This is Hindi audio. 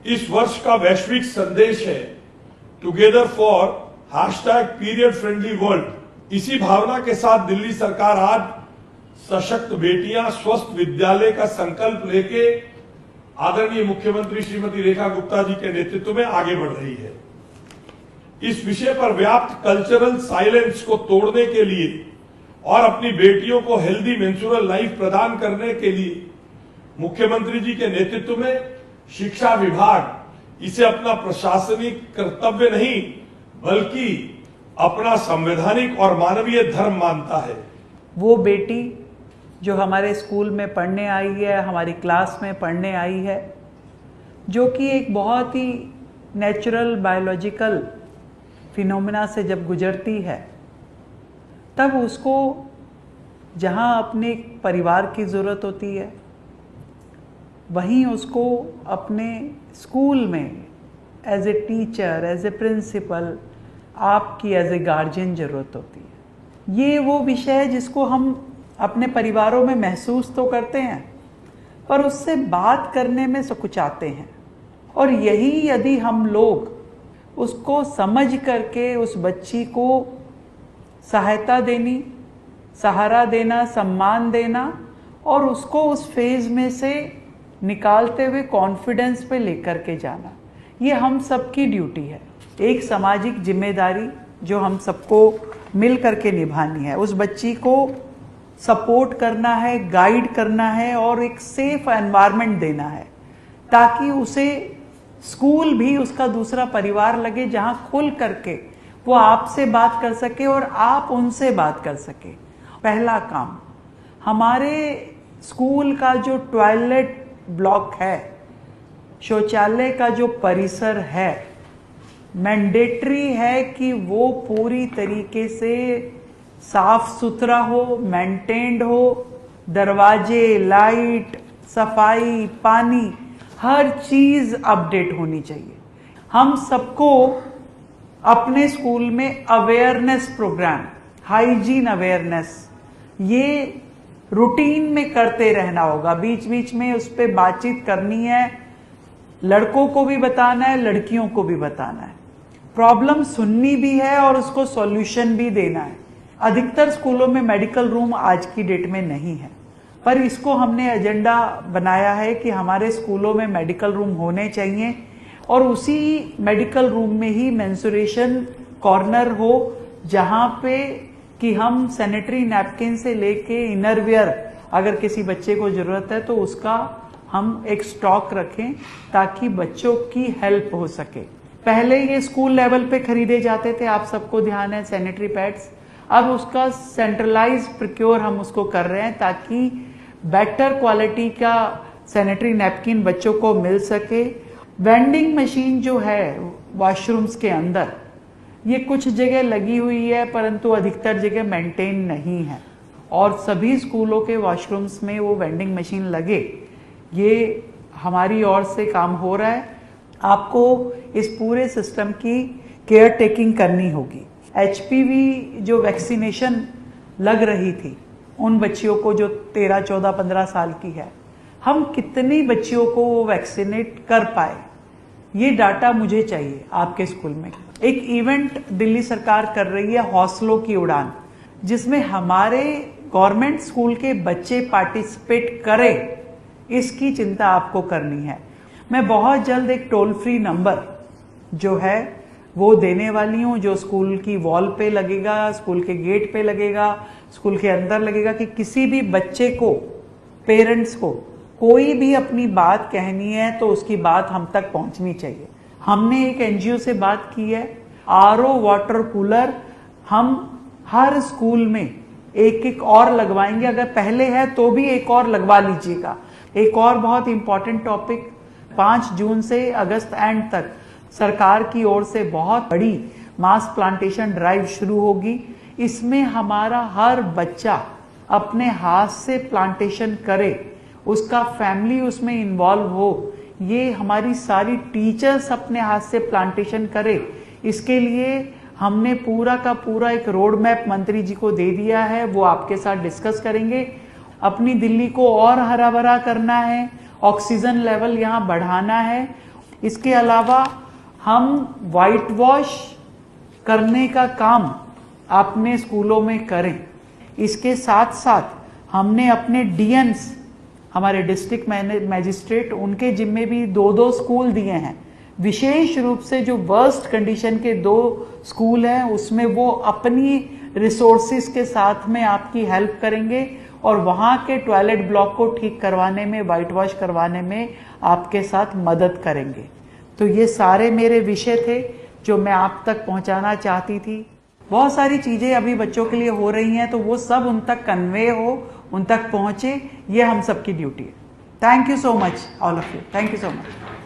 इस वर्ष का वैश्विक संदेश है together for #period friendly world. इसी भावना के साथ दिल्ली सरकार आज सशक्त बेटियां स्वस्थ विद्यालय का संकल्प लेके आदरणीय मुख्यमंत्री श्रीमती रेखा गुप्ता जी के नेतृत्व में आगे बढ़ रही है। इस विषय पर व्याप्त कल्चरल साइलेंस को तोड़ने के लिए और अपनी बेटियों को हेल्दी मेंस्ट्रुअल लाइफ प्रदान करने के लिए मुख्यमंत्री जी के नेतृत्व में शिक्षा विभाग इसे अपना प्रशासनिक कर्तव्य नहीं बल्कि अपना संवैधानिक और मानवीय धर्म मानता है। वो बेटी जो हमारे स्कूल में पढ़ने आई है, हमारी क्लास में पढ़ने आई है, जो कि एक बहुत ही नेचुरल बायोलॉजिकल फिनोमेना से जब गुजरती है, तब उसको जहाँ अपने परिवार की ज़रूरत होती है, वहीं उसको अपने स्कूल में as a teacher, as a principal, आपकी एज ए गार्जियन ज़रूरत होती है। ये वो विषय है जिसको हम अपने परिवारों में महसूस तो करते हैं, पर उससे बात करने में सकुचाते हैं। और यही यदि हम लोग उसको समझ करके उस बच्ची को सहायता देनी, सहारा देना, सम्मान देना और उसको उस फेज़ में से निकालते हुए कॉन्फिडेंस पे लेकर के जाना, ये हम सबकी ड्यूटी है। एक सामाजिक जिम्मेदारी जो हम सबको मिल करके निभानी है। उस बच्ची को सपोर्ट करना है, गाइड करना है और एक सेफ एनवायरनमेंट देना है, ताकि उसे स्कूल भी उसका दूसरा परिवार लगे, जहाँ खुल करके वो आपसे बात कर सके और आप उनसे बात कर सके। पहला काम, हमारे स्कूल का जो टॉयलेट ब्लॉक है, शौचालय का जो परिसर है, मैंडेटरी है कि वो पूरी तरीके से साफ सुथरा हो, मेंटेन्ड हो। दरवाजे, लाइट, सफाई, पानी, हर चीज़ अपडेट होनी चाहिए। हम सबको अपने स्कूल में अवेयरनेस प्रोग्राम, हाइजीन अवेयरनेस, ये रूटीन में करते रहना होगा। बीच बीच में उस पर बातचीत करनी है, लड़कों को भी बताना है, लड़कियों को भी बताना है। प्रॉब्लम सुननी भी है और उसको सॉल्यूशन भी देना है। अधिकतर स्कूलों में मेडिकल रूम आज की डेट में नहीं है, पर इसको हमने एजेंडा बनाया है कि हमारे स्कूलों में मेडिकल रूम होने चाहिए और उसी मेडिकल रूम में ही मेंस्ट्रुएशन कॉर्नर हो, जहाँ पे कि हम सैनिटरी नैपकिन से लेके इनरवियर अगर किसी बच्चे को ज़रूरत है तो उसका हम एक स्टॉक रखें, ताकि बच्चों की हेल्प हो सके। पहले ये स्कूल लेवल पे खरीदे जाते थे, आप सबको ध्यान है, सैनिटरी पैड्स। अब उसका सेंट्रलाइज प्रोक्योर हम उसको कर रहे हैं, ताकि बेटर क्वालिटी का सैनिटरी नैपकिन बच्चों को मिल सके। वेंडिंग मशीन जो है वॉशरूम्स के अंदर, ये कुछ जगह लगी हुई है, परंतु अधिकतर जगह मेंटेन नहीं है, और सभी स्कूलों के वॉशरूम्स में वो वेंडिंग मशीन लगे, ये हमारी ओर से काम हो रहा है। आपको इस पूरे सिस्टम की केयर टेकिंग करनी होगी। HPV जो वैक्सीनेशन लग रही थी उन बच्चियों को जो 13, 14, 15 साल की है, हम कितनी बच्चियों को वो वैक्सीनेट कर पाए, ये डाटा मुझे चाहिए आपके स्कूल में। एक इवेंट दिल्ली सरकार कर रही है, हौसलों की उड़ान, जिसमें हमारे गवर्नमेंट स्कूल के बच्चे पार्टिसिपेट करें, इसकी चिंता आपको करनी है। मैं बहुत जल्द एक टोल फ्री नंबर जो है वो देने वाली हूँ, जो स्कूल की वॉल पे लगेगा, स्कूल के गेट पे लगेगा, स्कूल के अंदर लगेगा, कि किसी भी बच्चे को, पेरेंट्स को कोई भी अपनी बात कहनी है तो उसकी बात हम तक पहुंचनी चाहिए। हमने एक NGO से बात की है, RO वाटर कूलर हम हर स्कूल में एक एक और लगवाएंगे। अगर पहले है तो भी एक और लगवा लीजिएगा। एक और बहुत इंपॉर्टेंट टॉपिक, 5 जून से अगस्त एंड तक सरकार की ओर से बहुत बड़ी मास प्लांटेशन ड्राइव शुरू होगी। इसमें हमारा हर बच्चा अपने हाथ से प्लांटेशन करे, उसका फैमिली उसमें इन्वॉल्व हो, ये हमारी सारी टीचर्स अपने हाथ से प्लांटेशन करे। इसके लिए हमने पूरा का पूरा एक रोड मैप मंत्री जी को दे दिया है, वो आपके साथ डिस्कस करेंगे। अपनी दिल्ली को और हरा भरा करना है, ऑक्सीजन लेवल यहाँ बढ़ाना है। इसके अलावा हम वाइट वॉश करने का काम अपने स्कूलों में करें। इसके साथ साथ हमने अपने डीएन्स, हमारे डिस्ट्रिक्ट मैजिस्ट्रेट, उनके जिम्मे भी 2-2 स्कूल दिए हैं। विशेष रूप से जो वर्स्ट कंडीशन के 2 स्कूल हैं उसमें वो अपनी रिसोर्सेज के साथ में आपकी हेल्प करेंगे और वहाँ के टॉयलेट ब्लॉक को ठीक करवाने में, वाइट वॉश करवाने में आपके साथ मदद करेंगे। तो ये सारे मेरे विषय थे जो मैं आप तक पहुँचाना चाहती थी। बहुत सारी चीज़ें अभी बच्चों के लिए हो रही हैं, तो वो सब उन तक कन्वे हो, उन तक पहुँचे, ये हम सबकी ड्यूटी है। Thank you so much all of you, thank you so much.